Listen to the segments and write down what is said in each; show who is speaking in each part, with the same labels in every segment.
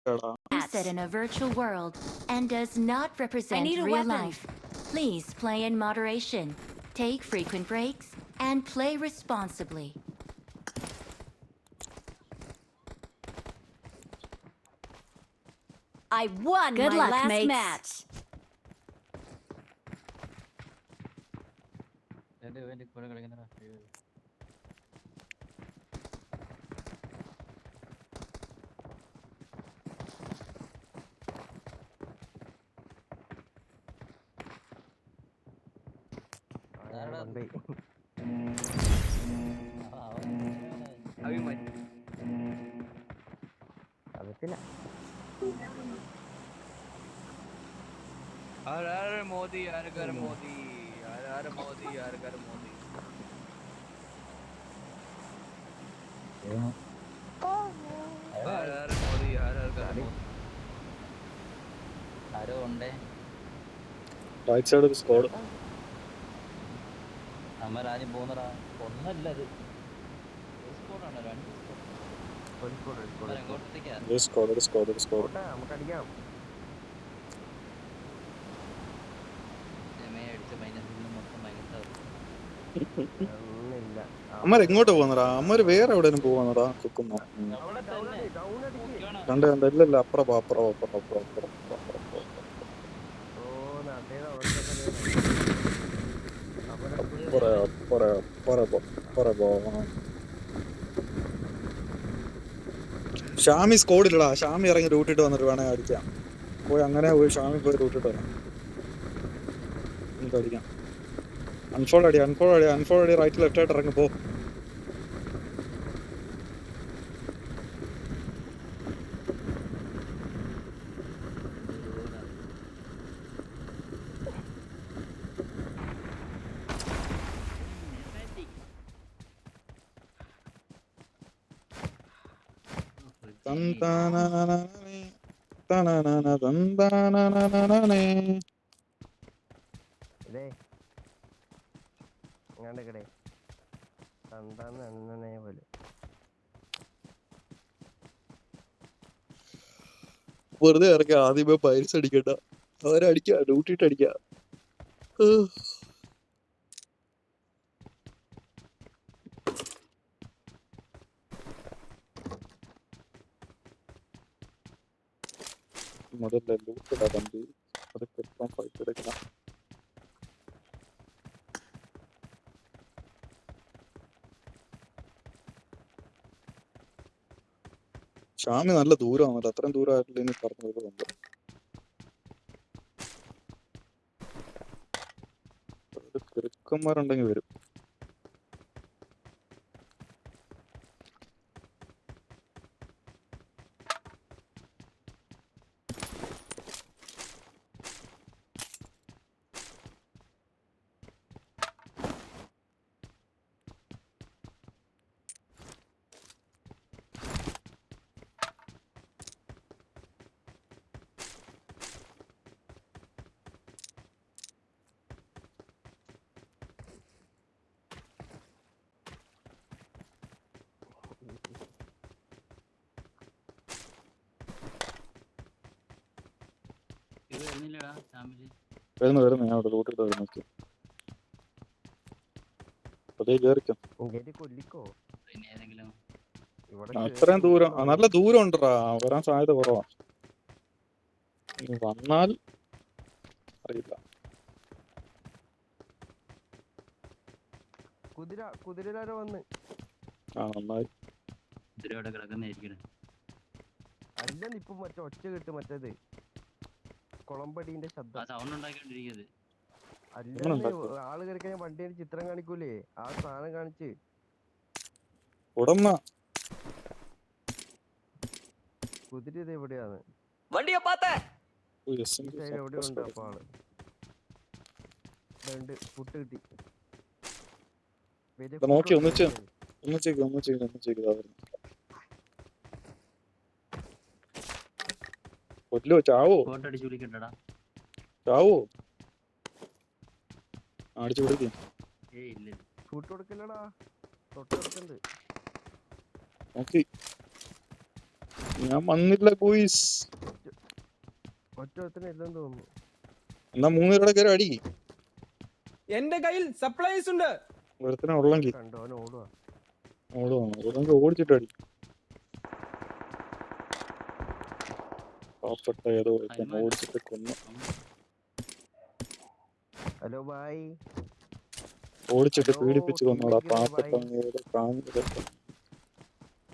Speaker 1: Set in a virtual world and does not represent real life. Please play in moderation, take frequent breaks, and play responsibly.
Speaker 2: I won
Speaker 1: Good
Speaker 2: my
Speaker 1: luck,
Speaker 2: last
Speaker 1: mates.
Speaker 2: match.
Speaker 3: हर हर मोदी हर घर मोदी हर हर मोदी हर घर मोदी हर हर मोदी हर हर घर मोदी
Speaker 4: ആരോ ഉണ്ടേ
Speaker 5: right side ഒരു squad.
Speaker 4: അമ്മ രാജ്യം പോകുന്നടാ. ഒന്നല്ല അത് ഒരു സ്കോഡാണോ? രണ്ട് സ്കോഡ് എങ്ങോട്ടേക്കാ?
Speaker 5: ഒരു സ്ക്വാഡ് ഒരു സ്ക്വാഡ് ഒരു സ്ക്വാഡ്.
Speaker 4: അടിച്ച മൈനസിൽ മൊത്തം മൈനസ്
Speaker 5: അമ്മ എങ്ങോട്ട് പോകുന്നടാ? അമ്മ വേറെ എവിടെയും പോകുന്നടാ. കുക്കുന്നു
Speaker 4: അവിടെ തന്നെ
Speaker 5: കണ്ട കണ്ട. ഇല്ലല്ല, അപ്പുറം പോ, അപ്പുറം അപ്പുറം അപ്പുറം അപ്പുറം അപ്പുറം ഷാമി സ്കോഡില്ലടാ. ഷാമി ഇറങ്ങി റൂട്ടിട്ട് വന്നിട്ട് വേണേ അടിക്കാം. പോയി അങ്ങനെ പോയി ഷാമി പോയി റൂട്ടിട്ട് വരാം. നമുക്ക് അടിക്കാം. അൺഫോൾഡ് അടി അൺഫോൾഡ് അടി അൺഫോൾഡ് അടി. റൈറ്റ് ലെഫ്റ്റ് ആയിട്ട് ഇറങ്ങി പോ. വെറുതെ ഇറങ്ങി ആദ്യമേ പൈസ അടിക്കണ്ട. അവരടിക്ക ഡ്യൂട്ടിട്ട് അടിക്ക. முதல்ல லூட்டுடா தம்பி, அதுக்கப்புறம் ஃபைட் எடுக்கலாம். ഷാമി നല്ല ദൂരമാണല്ലോ. അത്രയും ദൂരം ആയിട്ടില്ല. ഇനി പറഞ്ഞത് കിറുക്കന്മാരുണ്ടെങ്കിൽ വരും. വരുന്നു വരുന്നു. ഞാൻ അവിടെ റൂട്ടിട്ട് വരുന്നു. നോക്കി അതേ കയറിക്കോ. അത്രയും ദൂരം നല്ല ദൂരം ഉണ്ടടാ. വരാൻ സാധ്യത കുറവാ. വന്നാൽ അറിയില്ല. ആ നന്നായി.
Speaker 6: അല്ല ഇപ്പൊ മറ്റേ ഒച്ച കിട്ടും. മറ്റേത് കൊളമ്പടീന്റെ ശബ്ദം അല്ല. ആള് കയറിക്കഴിഞ്ഞ വണ്ടിയുടെ ചിത്രം കാണിക്കൂലേ, ആ സാധനം കാണിച്ച്
Speaker 5: ഉടമ
Speaker 6: കുതിര ഇത് എവിടെയാണ്? എവിടെ ഉണ്ട് അപ്പൊ ആള്? രണ്ട് പുട്ട് കിട്ടി.
Speaker 5: നോക്കി ഒന്നിച്ചേക്ക്. കൊല്ലോ ചാവോ ചാവോ അടിച്ചു പിടിക്കും.
Speaker 6: ഫുട്ട് കൊടുക്കില്ലടാ. തൊട്ടടുത്തുണ്ട്.
Speaker 5: നോക്കി ഞാൻ വന്നില്ല ഗോയ്സ്.
Speaker 6: ഒറ്റ ഇല്ലെന്ന് തോന്നുന്നു.
Speaker 5: എന്നാ 3 പേരുടെ കയറി അടി.
Speaker 2: എന്റെ കയ്യിൽ സപ്ലൈസ് ഉണ്ട്.
Speaker 5: ഒരുത്തനെ ഉള്ളെങ്കിൽ
Speaker 6: കണ്ടോൻ ഓടുവാ.
Speaker 5: ഓടുവാണെങ്കിൽ ഓടിച്ചിട്ട് അടി. പാവപ്പെട്ട ഏതോ ഒരുത്തൻ ഓടിച്ചിട്ട് കൊന്നു.
Speaker 6: Hello bye.
Speaker 5: ഓടിച്ചിട്ട്
Speaker 6: ഹലോ,
Speaker 5: പീഡിപ്പിച്ച് കൊന്നോടാ
Speaker 6: ടീമിലേക്ക്
Speaker 5: പാവപ്പെട്ട
Speaker 6: ബൈ.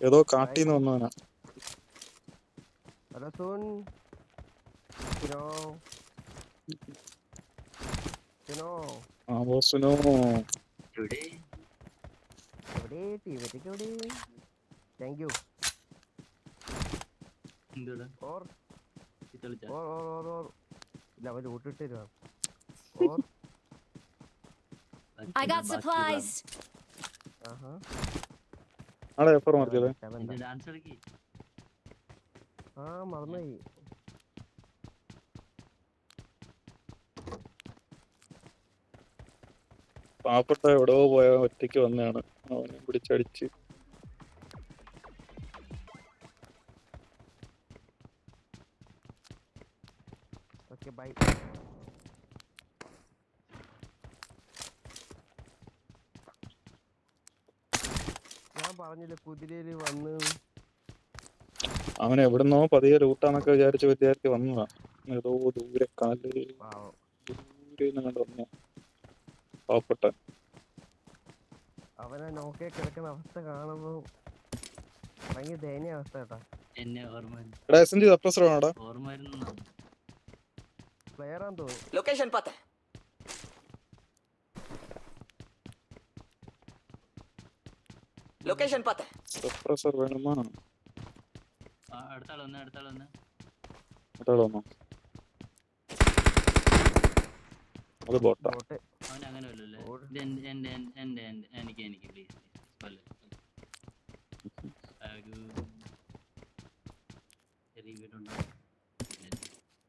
Speaker 5: ഏതോ കാട്ടീന്ന് വന്നവനാ.
Speaker 6: ഹലോ സുൻ. സുനോ. സുനോ.
Speaker 5: ആ ബോസുനോ.
Speaker 6: എവിടെ ടീമേറ്റൊക്കെ എവിടെ? Thank you. ഓർ ഇല്ല, അവൻ ലൂട്ടിട്ട് തരുവാ. ഓർ
Speaker 1: I got supplies.
Speaker 6: ആഹാ.
Speaker 5: ആടെ എഫർ മാർക്കിയത്.
Speaker 6: ആ മറന്നുപോയി.
Speaker 5: പാവപ്പെട്ട എവിടെയോ പോയ ഒറ്റയ്ക്ക് വന്നതാണ്. അവനെ പിടിച്ചടിച്ച്.
Speaker 6: Okay bye. ഞാൻ പറഞ്ഞില്ല കുതിരയില് വന്ന്.
Speaker 5: അവൻ എവിടുന്നോ പതിയെ റൂട്ടാന്നൊക്കെ വിചാരിച്ച് വന്നതാ. ഏതോ ദൂരെ കാല്
Speaker 6: പാവം.
Speaker 5: ദൂരെ കണ്ടു വന്നു പാവപ്പെട്ട.
Speaker 6: അവനെ നോക്കി കിടക്കുന്ന അവസ്ഥ കാണുമ്പോ ഭയങ്കര ദയനീയ അവസ്ഥ കേട്ടാ.
Speaker 5: എടാ SMG സപ്രസർ വേണോടാ?
Speaker 6: പ്ലെയർ ആണെന്ന് തോന്നുന്നു.
Speaker 2: ലൊക്കേഷൻ പത്ത്. ലൊക്കേഷൻ പത്ത്.
Speaker 5: സപ്രസർ വേണമാ?
Speaker 4: അടുത്താള് വന്നോ?
Speaker 5: അത് ബോട്ടാ.
Speaker 6: ബോട്ട്.
Speaker 4: അവനങ്ങനെ വല്ലല്ലേ? എനിക്ക് പ്ലീസ്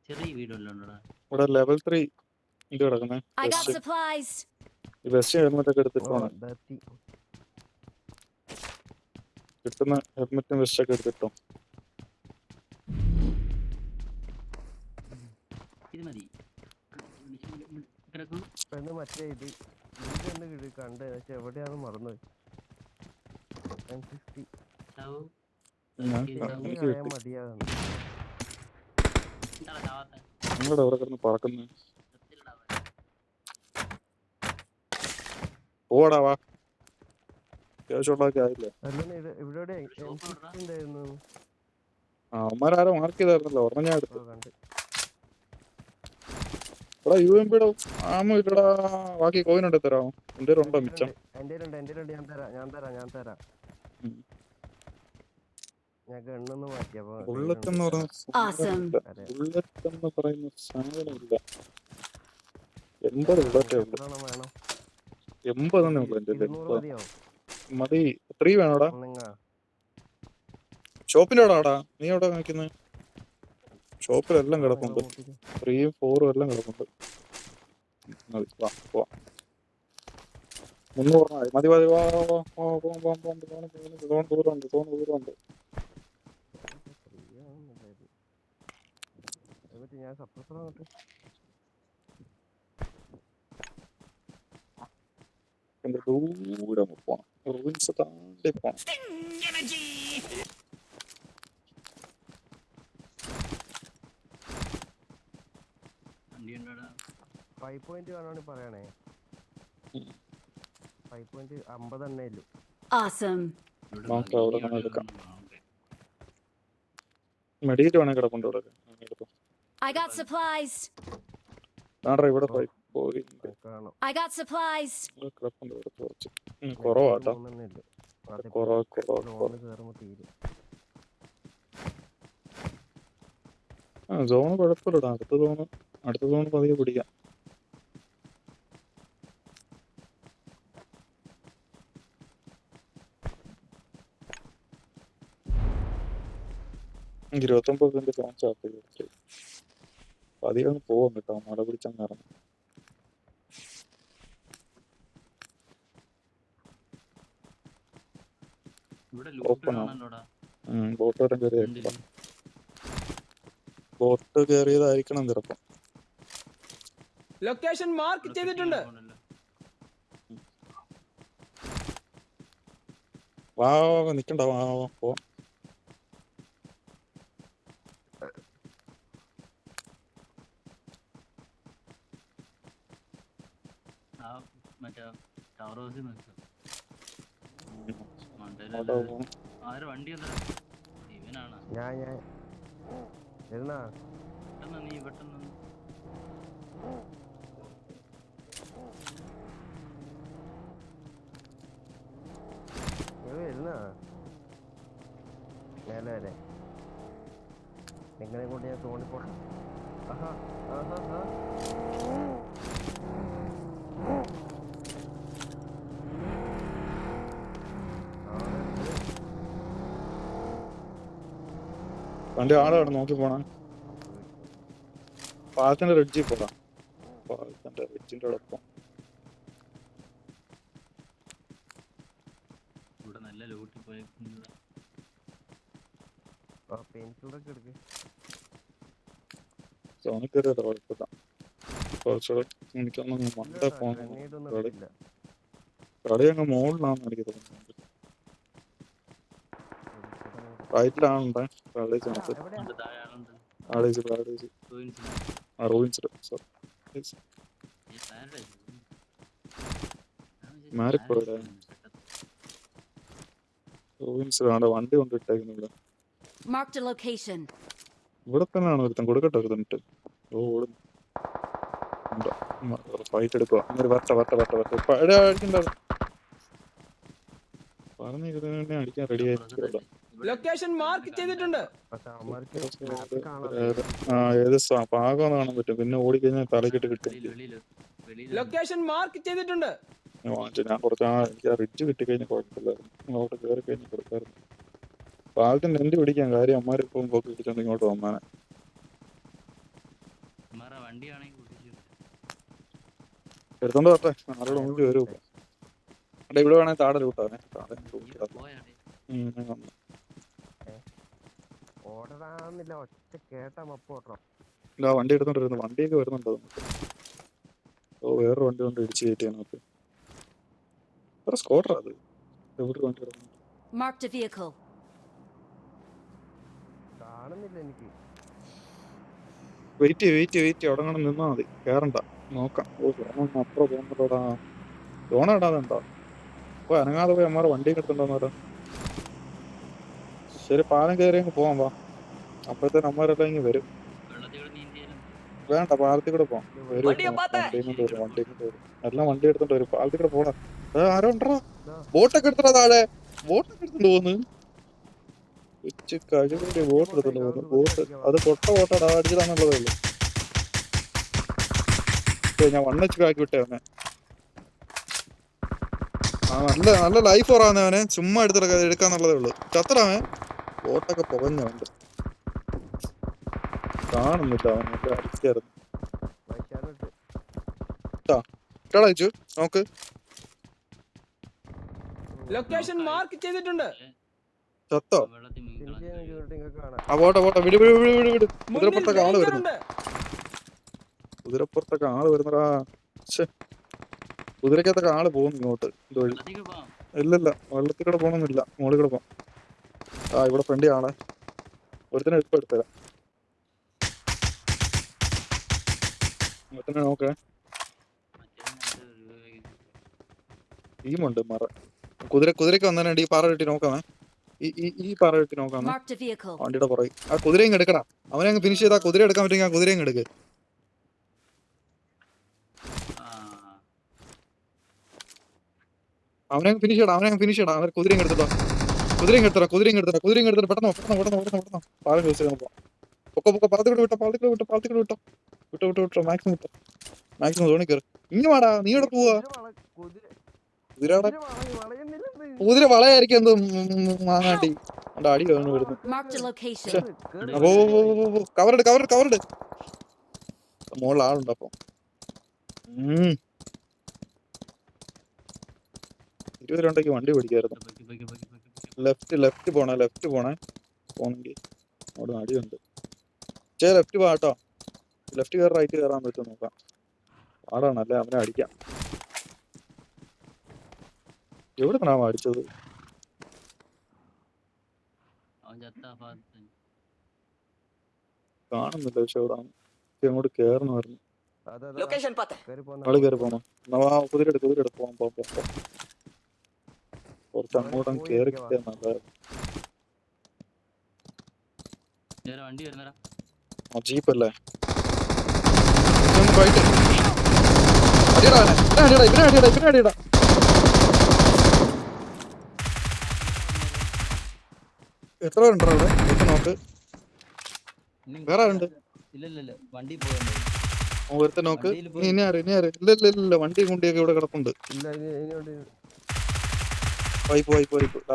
Speaker 4: ചെറിയ വീടുണ്ടോടാ?
Speaker 5: ഇവിടെ ലെവൽ 3 ഇത് കിടക്കുന്നേ.
Speaker 1: I got supplies.
Speaker 5: ഈ വെസ്റ്റ് ഹെൽമെറ്റ് എടുത്തിട്ട് പോണം.
Speaker 6: ദത്തി.
Speaker 5: കിട്ടുന്ന ഹെൽമെറ്റും വെസ്റ്റ് ഒക്കെ എടുത്തിട്ടോ.
Speaker 4: ഇത് മതി.
Speaker 6: പെണ്ണ് മറ്റേ ഇതെന്ന് കണ്ട് പക്ഷെ എവിടെയാന്ന് മറന്നുപോയി. 1060
Speaker 5: എനിക്ക്
Speaker 6: കളയാൻ മതിയാകുന്നു.
Speaker 5: നിങ്ങളുടെ അവിടെ കിടന്ന് പറക്കുന്നു. ഓടാ വാ. അത്യാവശ്യമുള്ളതൊക്കെ ആയില്ലേ?
Speaker 6: അല്ലെന്ന് ഇവിടെ ഉണ്ടായിരുന്നു.
Speaker 5: അവന്മാരാരോ മാർക്ക് ചെയ്തായിരുന്നല്ലോ. ഓർമ്മ ഞാൻ എടുത്തു.
Speaker 6: കണ്ട്.
Speaker 5: ഇവിടെ UMPയുടെ ആമ ഇല്ലടാ. ബാക്കി കോയിൻ ഉണ്ട് തരാമോ? എന്റെ ഉണ്ടോ മിച്ചം?
Speaker 6: എന്റെ ഞാൻ തരാം. ഞാൻ ഗണ്ണൊന്ന് മാറ്റിയപ്പോ
Speaker 5: ബുള്ളറ്റ് എന്ന് പറയുന്ന സാധനമില്ല. 80 ബുള്ളറ്റേ ഉള്ളു.
Speaker 6: വേണം.
Speaker 5: 80 തന്നെ ഉള്ളു എന്റെ.
Speaker 6: 200 മതിയോ?
Speaker 5: മതി. 3 വേണോടാ? ഷോപ്പിന്റെ അവിടെ നീ എവിടെ കാണിക്കുന്നത്? ഷോപ്പിലെല്ലാം കിടപ്പുണ്ട്. 3ഉം 4ഉം എല്ലാം കിടപ്പുണ്ട്. മതി വാ പോവാം. 300 മതി. വാ ദൂരമുണ്ട്.
Speaker 6: ഞാൻ സപ്രസർ
Speaker 5: ദൂരം പോണം. റൂയിൻസ് താണ്ടി പോണം.
Speaker 6: 5 വേണോന്ന് പറയണേ. 5.50 തന്നെ ഉള്ളൂ.
Speaker 1: Awesome.
Speaker 5: നമുക്ക് അവിടെ നിന്ന് എടുക്കാം. മെഡിക്കറ്റ് വേണേ കിടപ്പുണ്ട് ഇവിടെ.
Speaker 1: I got supplies.
Speaker 5: ഇവിടെ പോയി
Speaker 1: I got supplies.
Speaker 5: കിടപ്പുണ്ട് ഇവിടെ കുറച്ച്. കുറവാട്ടോ. കുറവ്. സോണ് കുഴപ്പമില്ലടാ. അടുത്ത സോണ് പതിയെ പിടിക്കാം. $29 ചാൻസ് ആക്കി. പതിയെ ഒന്ന് പോവാൻ കേട്ടോ. മഴ പിടിച്ചങ്ങ് ഇറങ്ങും.
Speaker 4: ഇവിടെ ലൂട്ട് കാണാനോടാ.
Speaker 5: ബോട്ട് വരെ കയറിയാ ബോട്ട് കയറിയതായിരിക്കണം ചിലപ്പം.
Speaker 2: ലൊക്കേഷൻ മാർക്ക് ചെയ്തിട്ടുണ്ട്.
Speaker 5: വാ നിക്കണ്ട, വാ പോ.
Speaker 4: മറ്റേ ടവർ ഹൗസിൽ നിൽക്കാം. ആര് വണ്ടി എന്താ ഇവനാണ്?
Speaker 6: ഞാൻ ഇരുന്നാ
Speaker 4: പെട്ടെന്ന് നീ പെട്ടെന്ന്
Speaker 6: ഇരുന്നാ മേലെ വരെ നിങ്ങളെ കൊണ്ട് ഞാൻ തോണ്ടിപ്പോട്ടെ. ആഹാ ആഹാ ആ
Speaker 5: വണ്ടി ആളാണ് നോക്കി പോണേ. പാലത്തിന്റെ റിഡ്ജിൽ പോകാം. പാലത്തിന്റെ റിഡ്ജിന്റെ ഒപ്പം
Speaker 4: ഇവിടെ നല്ല ലൂട്ടി പോയേക്കുന്നത്.
Speaker 6: പെയിൻ കില്ലറൊക്കെ എടുക്ക്.
Speaker 5: സോണിക്കറിയാലോ കുഴപ്പമില്ല. കുറച്ചുകൂടെ എനിക്കൊന്നും മണ്ട പോകണം.
Speaker 6: ഗ്രെനേഡൊന്നും
Speaker 5: കളി
Speaker 6: എടുത്തില്ല.
Speaker 5: കളി അങ്ങ് മോളിലാണെന്ന് എനിക്ക് തോന്നുന്നുണ്ട്. റൈറ്റിലാണുണ്ടേ. കാളേജിനകത്ത്
Speaker 6: എവിടെയാ?
Speaker 4: താഴെ ആളുണ്ട്.
Speaker 5: കാളേജ് റോയിൻസിൽ മാറിപ്പോയുടെ റോയിൻസിലാണ് വണ്ടി കൊണ്ടിട്ടേക്കുന്നില്ല.
Speaker 1: Marked a location.
Speaker 5: ഇവിടെ തന്നെയാണ് ഒരുത്തൻ. കൊടുക്കട്ടെ ഒരുത്തന്നിട്ട്. ഓ ഫൈറ്റ് എടുക്കുക. പറഞ്ഞിരുന്നെ അടിക്കാൻ റെഡി ആയിരിക്കും.
Speaker 2: ലൊക്കേഷൻ മാർക്ക് ചെയ്തിട്ടുണ്ട്.
Speaker 6: പക്ഷെ അവന്മാർക്ക് map കാണാൻ
Speaker 5: ഏത് പാകമെന്ന് കാണാൻ പറ്റും. പിന്നെ ഓടിക്കഴിഞ്ഞാൽ തലക്കിട്ട് കിട്ടും.
Speaker 2: ലൊക്കേഷൻ മാർക്ക് ചെയ്തിട്ടുണ്ട്.
Speaker 5: ഞാൻ കുറച്ച് എനിക്ക് ആ റിഡ്ജ് കിട്ടിക്കഴിഞ്ഞാൽ കുഴപ്പമില്ലായിരുന്നു. അങ്ങോട്ട് കയറി കഴിഞ്ഞ് കൊടുക്കായിരുന്നു. പാലത്തിന്റെ എന്ത് പിടിക്കാൻ കാര്യം അമ്മമാരിപ്പം പോക്ക് പിടിച്ചോണ്ട് ഇങ്ങോട്ട് വന്നാനെ. എടുത്തോണ്ട് പറ്റേ ആരോട് മുന്നിൽ വരും. അവിടെ ഇവിടെ വേണേ താഴെ റൂട്ടാണേ.
Speaker 6: ഓടറാന്നില്ല. ഒറ്റ കേട്ടാ മപ്പ് ഓടണം.
Speaker 5: ഇല്ല വണ്ടി എടുത്തോണ്ടിരുന്നു. വണ്ടിയൊക്കെ വരുന്നുണ്ടോ നമുക്ക്? വേറൊരു വണ്ടി കൊണ്ട് ഇടിച്ച് കയറ്റിയാൽ നമുക്ക്. വേറെ സ്കോട്ടറാ അത്. എവിടെ വണ്ടി കിടക്കുന്നു?
Speaker 1: Marked a vehicle.
Speaker 6: കാണുന്നില്ല എനിക്ക്.
Speaker 5: വെയിറ്റ് അവിടെ കാണാൻ നിന്നാ മതി. കേറണ്ട, നോക്കാം. അപ്പുറം പോകുന്നുണ്ടോടാ. ലോണ ഇടാതെണ്ടോ? അനങ്ങാതെ പോയി അമ്മാരെ വണ്ടിയൊക്കെ എടുത്തുണ്ടോന്നോ. ശരി, പാലം കയറി അങ്ങ് പോവാൻ വാ. അപ്പോഴത്തേന് അമ്മമാരെല്ലാം ഇങ്ങനെ വരും. വേണ്ട, പാലത്തിൽ കൂടെ പോവാം. വരും. വണ്ടി കൊണ്ട് വരും. എല്ലാം വണ്ടി എടുത്തോണ്ട് വരും. പാലത്തിൽ കൂടെ പോടാ. ആരോ ഉണ്ടോ? ബോട്ടൊക്കെ എടുത്തോ താഴെ. ബോട്ടൊക്കെ എടുത്തോണ്ട് പോകുന്നു. കഴിവിന്റെ ബോട്ട് എടുത്തോണ്ട് പോകുന്നു. ബോട്ട് അത് പൊട്ട ബോട്ടാടാ. അടിച്ചതാന്നുള്ളതേ ഉള്ളൂ. ഞാൻ വണ്ണച്ച് ആക്കി വിട്ടേ അവനെ. നല്ല ലൈഫ് ഓറാവുന്ന അവനെ. ചുമ്മാ എടുക്കാന്നുള്ളതേ ഉള്ളൂ. ചത്തടാവൻ. ബോട്ടൊക്കെ പുകഞ്ഞുണ്ട്. കാണുന്നില്ല അവൻ. അടിക്കായിരുന്നു. ഇട്ടടച്ചു നോക്ക്.
Speaker 2: ലൊക്കേഷൻ മാർക്ക് ചെയ്തിട്ടുണ്ട്.
Speaker 5: ചത്തോ?
Speaker 6: കാണാം.
Speaker 5: ആ പോട്ടെ വിട്. കുതിരപ്പുറത്തൊക്കെ ആള് വരുന്നു. കുതിരപ്പുറത്തൊക്കെ ആള് വരുന്നടാ. കുതിരക്കകത്തൊക്കെ ആള് പോകുന്നു ഇങ്ങോട്ട്. ഇല്ലല്ല, വെള്ളത്തിൽ കൂടെ പോകണമെന്നില്ല. മുകളിൽ കൂടെ പോകാം. ഇവിടെ ഫ്രണ്ടി ആളെ ഒരുത്തനെ ഇപ്പൊ എടുത്തരാം. ഒരുത്തനെ നോക്കേ. ടീമുണ്ട് മറ. കുതിരക്ക് വന്നേണ്ടി ഈ പാറ കെട്ടി നോക്കാമേ. ഈ പാറ കെട്ടി നോക്കാമേ.
Speaker 1: Marked a vehicle.
Speaker 5: വണ്ടിയുടെ പുറകെ ആ കുതിരയും എടുക്കണം. അവനെ അങ്ങ് ഫിനിഷ് ചെയ്താൽ കുതിര എടുക്കാൻ പറ്റുമെങ്കിൽ ആ കുതിരയും എടുക്ക്. അവനെ ഫിനിഷ് ചെയ്യണം. അവർ കുതിരയും എടുത്തിട്ടോ. കുതിരയും എടുത്തിട്ട് പെട്ടെന്ന് പാലം ക്ലോസ് ചെയ്യാൻ പോവാം. പൊക്ക പാലത്തിൽ വിട്ടോ. മാക്സിമം തോണി കയറി. ഇങ്ങ് വാടാ. നീ ഇവിടെ പോവാ. കുതിര വളയായിരിക്കും. എന്ത് മാങ്ങാട്ടി അടി വരുന്നു.
Speaker 1: Marked a location.
Speaker 5: കവറിട്. മുകളിൽ ആളുണ്ട്. അപ്പം 22 വണ്ടി പിടിക്കായിരുന്നു. ലെഫ്റ്റ് പോണേ. പോണെങ്കിൽ അവിടെ അടിയുണ്ട്. ലെഫ്റ്റ് പോവാ കേട്ടോ. ലെഫ്റ്റ് കയറി റൈറ്റ് കയറാൻ പറ്റും നോക്കാം. പാടാണ് അല്ലേ അവനെ അടിക്കാം. എവിടെ നിന്നാണ് അടിച്ചത്?
Speaker 4: അവൻ ചത്ത ആ ഭാഗത്ത്.
Speaker 5: കാണുന്നില്ല. പക്ഷെ എവിടാണ് അങ്ങോട്ട് കയറണമായിരുന്നു.
Speaker 6: ലൊക്കേഷൻ കേറി
Speaker 5: ആള് കയറി പോണോ? കുതിരെടുത്ത് പോവാം. കുറച്ച് അങ്ങോട്ടും കയറി കിട്ടിയാൽ നല്ലതായിരുന്നു.
Speaker 4: നേരെ വണ്ടി വരുന്നടാ.
Speaker 5: ആ ജീപ്പല്ലേ? റൈറ്റ് അടിയടാ ഇവനെ അടിയടാ. എത്ര പേരുണ്ടോ അവിടെ? നോക്ക്. വേറെ ആരുണ്ട്?
Speaker 4: ഇല്ല വണ്ടി പോയി.
Speaker 5: ഒരുത്ത നോക്ക്. ഇനി ആര്? ഇല്ല വണ്ടി കൊണ്ടിയൊക്കെ ഇവിടെ കിടപ്പുണ്ട്. വൈപ്പ്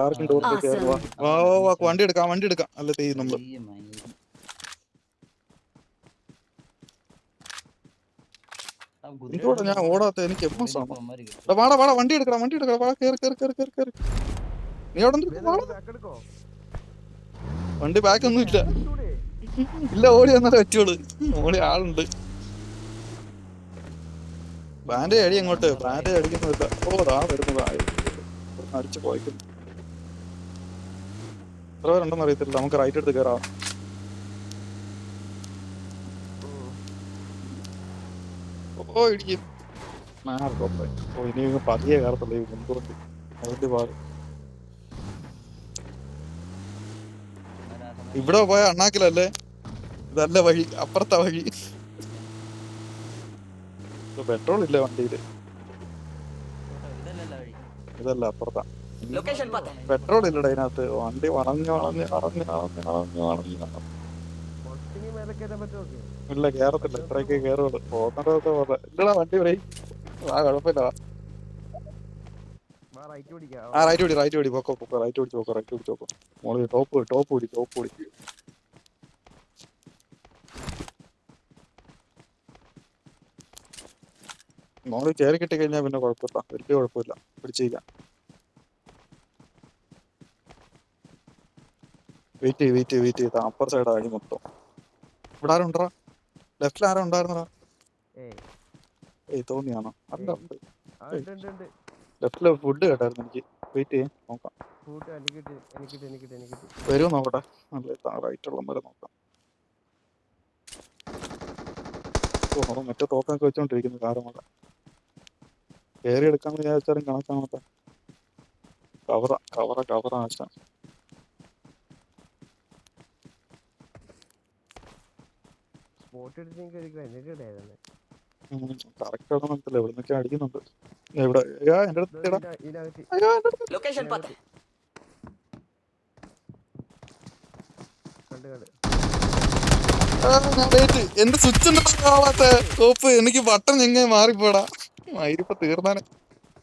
Speaker 5: ആർക്കും ഡോറിലേക്ക് കയറുവാ. വാ വണ്ടി എടുക്കാം. അല്ല തീ നമ്മൾ എന്തോടാ ഞാൻ ഓടാത്ത? എനിക്ക് എഫ്എസ് ആണ്. വാടാ വണ്ടി എടുക്കണം. വാ കേറി. നീ അവിടെ വണ്ടി ബാക്ക് ഒന്നും ഇല്ല. ഓടി വന്നാലേ പറ്റുള്ളൂ. ഓടി ആളുണ്ട്. ബാൻഡേജ് അടി അങ്ങോട്ട്. ബാൻഡേജ് അടിക്കുന്നില്ല. ദാ വരുന്നു. അടിച്ച് പോയിക്കുന്നു. എത്ര പേരുണ്ടെന്ന് അറിയത്തില്ല. നമുക്ക് റൈറ്റ് എടുത്ത് കയറാം. ഇടിക്കും. ഇനി പതിയെ കയറത്തുള്ളൂ. മുൻകൂറുണ്ട് അതിന്റെ പാട്. ഇവിടെ പോയ അണ്ണാക്കിലല്ലേ? ഇതല്ല വഴി, അപ്പുറത്തെ വഴി. പെട്രോൾ ഇല്ല വണ്ടിയില്. ഇതല്ല അപ്പുറത്താ. പെട്രോൾ ഇല്ലടാ ഇതിനകത്ത്. വണ്ടി വളഞ്ഞു. ഇല്ല കേറത്തില്ല. ഇത്രയൊക്കെ കേറുള്ളൂ. പോകുന്നതൊക്കെ ഇല്ലടാ വണ്ടി പറയും. കുഴപ്പമില്ല. റൈറ്റ് പിടി. പൊക്കോ. റൈറ്റ് പിടിച്ച് പോക്കോ. മോളി ടോപ്പ് പിടി. മോളി കയറി കിട്ടി കഴിഞ്ഞാൽ പിന്നെ കുഴപ്പമില്ല. വലിയ കുഴപ്പമില്ല. പിടിച്ചിരിക്കാം. വെയിറ്റ് ചെയ്താ. അപ്പർ സൈഡ് അടി മൊത്തം. ഇവിടെ ആരും ഉണ്ടോ? ലെഫ്റ്റിൽ ആരും ഉണ്ടായിരുന്നടാ? തോന്നിയാണോ? അല്ല ഉണ്ട്. ലെഫ്റ്റില് ഫുഡ് കേട്ടായിരുന്നു എനിക്ക്. വെയിറ്റ് ചെയ്യാൻ നോക്കാം. വരുമോ നോക്കട്ടെ. നല്ല റൈറ്റുള്ള പോലെ നോക്കാം. മറ്റേ തോക്കൊക്കെ വെച്ചോണ്ടിരിക്കുന്നു. കാരമൊക്കെ കയറി എടുക്കാന്ന് വിചാരിച്ചാലും കണക്കാണത്തെ. കവറ ആശ. കറക്റ്റ് ആണോ മനസ്സില്ല. ഇവിടെ നിന്നൊക്കെ അടിക്കുന്നുണ്ട്. എവിടെ? എന്റെ എന്റെ സ്വിച്ച് ഉണ്ടാവാത്ത കോപ്പ്. എനിക്ക് ബട്ടൺ എങ്ങനെ മാറിപ്പോടാ. മയിരിപ്പ തീർന്നാനെ.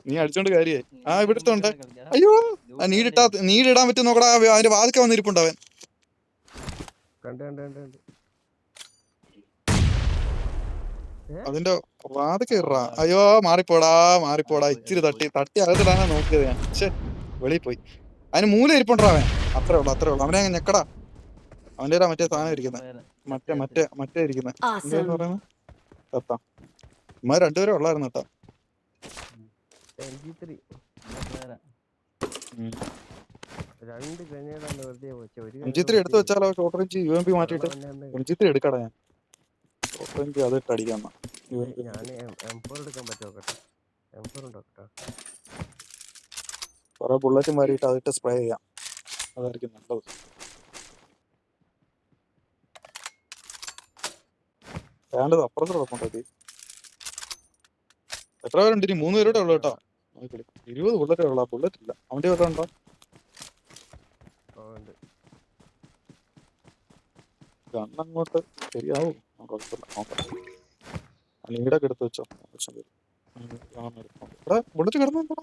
Speaker 5: നീ അടിച്ചോണ്ട് കാര്യായി. ഇവിടുത്തെ ഉണ്ട്. അയ്യോ നീടിടാൻ പറ്റും നോക്കടാ. അതിന്റെ വാതിക്ക വന്നിരിപ്പുണ്ടവൻ. അതിന്റെ വാതിക്ക ഇറാ. അയ്യോ മാറിപ്പോടാ. ഇച്ചിരി തട്ടി അകത്തിടാനാ നോക്കിയത് ഞാൻ. പക്ഷെ വെളിയിൽ പോയി. അതിന് മൂല ഇരിപ്പുണ്ടാ അവൻ. അത്രേ ഉള്ളൂ. അവനെ അങ്ങ് ഞെക്കടാ. അവന്റെ മറ്റേ സാധനം ഇരിക്കുന്നത്. മറ്റേ ഇരിക്കുന്നത് എന്താന്ന് പറയുന്നത്? കത്താ. ഇമാര് രണ്ടുപേരും ഉള്ളായിരുന്നു കേട്ടോ. M23 എടുത്ത് വെച്ചാലോ? ഷോർട്ട് റേഞ്ച് UMP മാറ്റിയിട്ട് M23 എടുക്കടാ. ഞാൻ ഷോർട്ട് റേഞ്ച് അതിട്ട് അടിക്കാം. കുറെ ബുള്ളറ്റ് മാറിയിട്ട് അതിട്ട് സ്പ്രേ ചെയ്യാം. അതായിരിക്കും നല്ലത്. വേണ്ടത് അപ്പുറത്ത് കുഴപ്പമുണ്ടാക്കി. എത്ര പേരുണ്ട്? ഇനി 3 പേരുടെ ഉള്ളു കേട്ടോ. 20 ബുള്ളറ്റേ ഉള്ള. ബുള്ളറ്റ് ഇല്ല. അവന്റെ വല്ല ഉണ്ടോ? ഗണ്ണങ്ങോട്ട് ശരിയാവും. കുഴപ്പമില്ല. നോക്കാം. നീടൊക്കെ എടുത്ത് വെച്ചോ. ഇവിടെ ബുള്ളറ്റ് കിടന്നുണ്ടോ?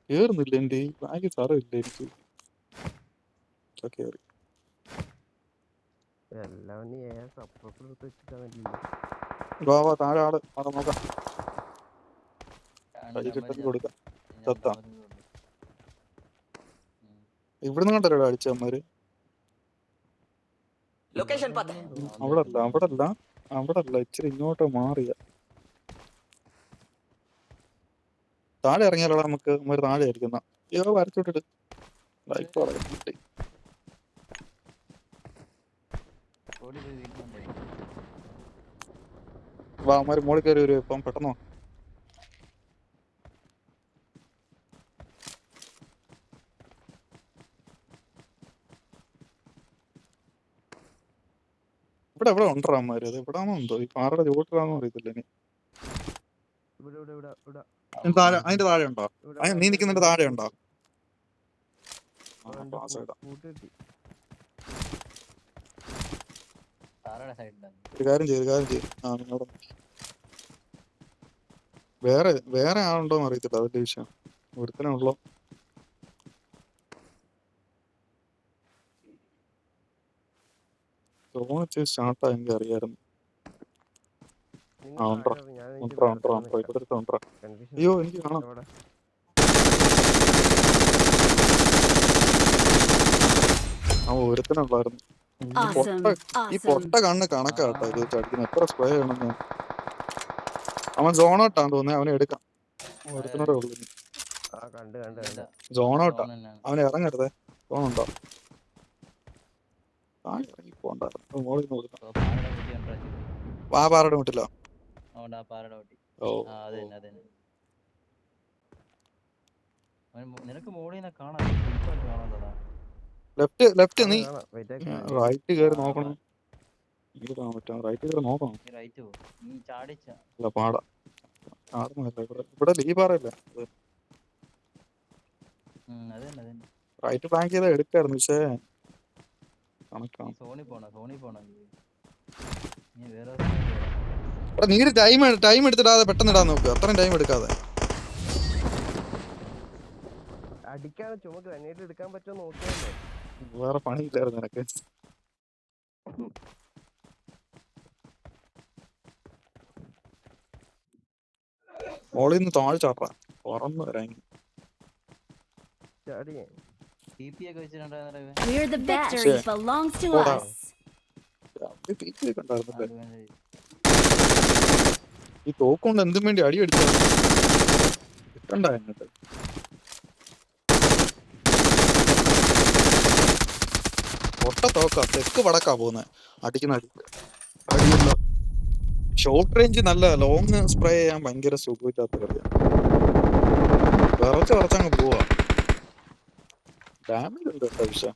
Speaker 5: കേറുന്നില്ല. എന്റെ ബാഗ് സാറമില്ല എനിക്ക്. കേറി വാ താഴെ ആള്. നോക്കാം. കൈ കിട്ടി കൊടുക്കാം. ചത്താ. ഇവിടുന്ന് കണ്ടല്ലോ അടിച്ചമാര്. അവിടെ അല്ല ഇച്ചിരി ഇങ്ങോട്ട് മാറിയ താഴെ ഇറങ്ങിയാലോ നമുക്ക് ഒരു താഴെ ആയിരിക്കുന്ന അയ്യോ വരച്ചോട്ടിട്ട് ലൈഫ് കിട്ടി
Speaker 4: ഓടി പോയി വീട്ടിലുണ്ടേ.
Speaker 5: വാ അമ്മ മോളിൽ കയറി വരും ഇപ്പം പെട്ടെന്ന് വാ. ഇവിടെ ഉണ്ടോ അമ്മമാര് അത് എവിടാണോ എന്തോ ഈ പാറയുടെ ചോട്ടിലാണോ അറിയത്തില്ല ഇനി അതിന്റെ താഴെ ഉണ്ടോ നീ നിൽക്കുന്നതിന്റെ താഴെ ഉണ്ടോ
Speaker 6: കൂട്ടിട്ടി
Speaker 4: താറയുടെ സൈഡിലാണ്.
Speaker 5: ഒരു കാര്യം ചെയ്യും ആ നിന്നോട് വേറെ ആളുണ്ടോന്ന് അറിയത്തില്ല അതിന്റെ വിഷയം ഒരുത്തനെ ഉള്ളോ തോന്നിച്ച് സ്റ്റാർട്ടാ എനിക്ക് അറിയായിരുന്നു ആ ഉണ്ടോ ഇവിടുത്തെ ഉണ്ടോ അയ്യോ എനിക്ക് കാണാം ആ ഒരുത്തനുള്ളായിരുന്നു ഈ പൊട്ട കണ്ണ് കണക്കാട്ടോ ഇത് ചടിക്കുന്ന എത്ര സ്പ്രേ ചെയ്യണമെന്ന് അവൻ സോണോട്ടാന്ന് തോന്നുന്നത് അവനെ എടുക്കാം ഒരുത്തനോടെ ഉള്ളു സോണോട്ടാ അവനെ ഇറങ്ങരുതേ സോണുണ്ടോ താഴെ ഇറങ്ങി പോണ്ടായിരുന്നു മോളിൽ നിന്ന് കൊടുക്കാം ആ പാറയുടെ മുട്ടില്ലോ ഓ
Speaker 4: നിനക്ക് മോളിൽ നിന്ന് കാണാൻ കാണാൻ
Speaker 5: ലെഫ്റ്റ് നീ റൈറ്റ് കയറി നോക്കണം എനിക്ക് കാണാൻ പറ്റാം റൈറ്റ് കയറി നോക്കണം അല്ല പാടാ ആടുന്നില്ല ഇവിടെ ലീ പാറയില്ല റൈറ്റ് പ്ലാൻ ചെയ്താൽ എടുക്കായിരുന്നു പക്ഷേ കണക്കാണ് നീ ടൈം എടുത്തിടാതെ പെട്ടെന്ന് ഇടാൻ നോക്കുക അത്രയും ടൈം എടുക്കാതെ
Speaker 6: അടിക്കാതെ ചുമക്ക് തന്നെ എടുക്കാൻ പറ്റുമോ നോക്കിയല്ലേ
Speaker 5: വേറെ പണിയില്ലായിരുന്നു നിനക്ക് മോളിൽ നിന്ന് താഴെ ചാട്ടാ തുറന്നു വരാൻ
Speaker 6: ചാടിയേ
Speaker 1: We're the victory belongs to us.
Speaker 5: കണ്ടായിരുന്നല്ലേ ഈ തോക്കൊണ്ട് എന്തും വേണ്ടി അടി അടിച്ചു കിട്ടണ്ട എന്നിട്ട് ഒട്ട തോക്കാ തെക്ക് വടക്കാ പോകുന്നത് അടിക്കുന്ന അടിയില്ല ഷോർട്ട് റേഞ്ച് നല്ല ലോങ് സ്പ്രേ ചെയ്യാൻ ഭയങ്കര സുഖമില്ലാത്ത കളിയാണ് വിറച്ചങ്ങ് പോവാ ഡാമേജ് ഉണ്ട് അത്യാവശ്യം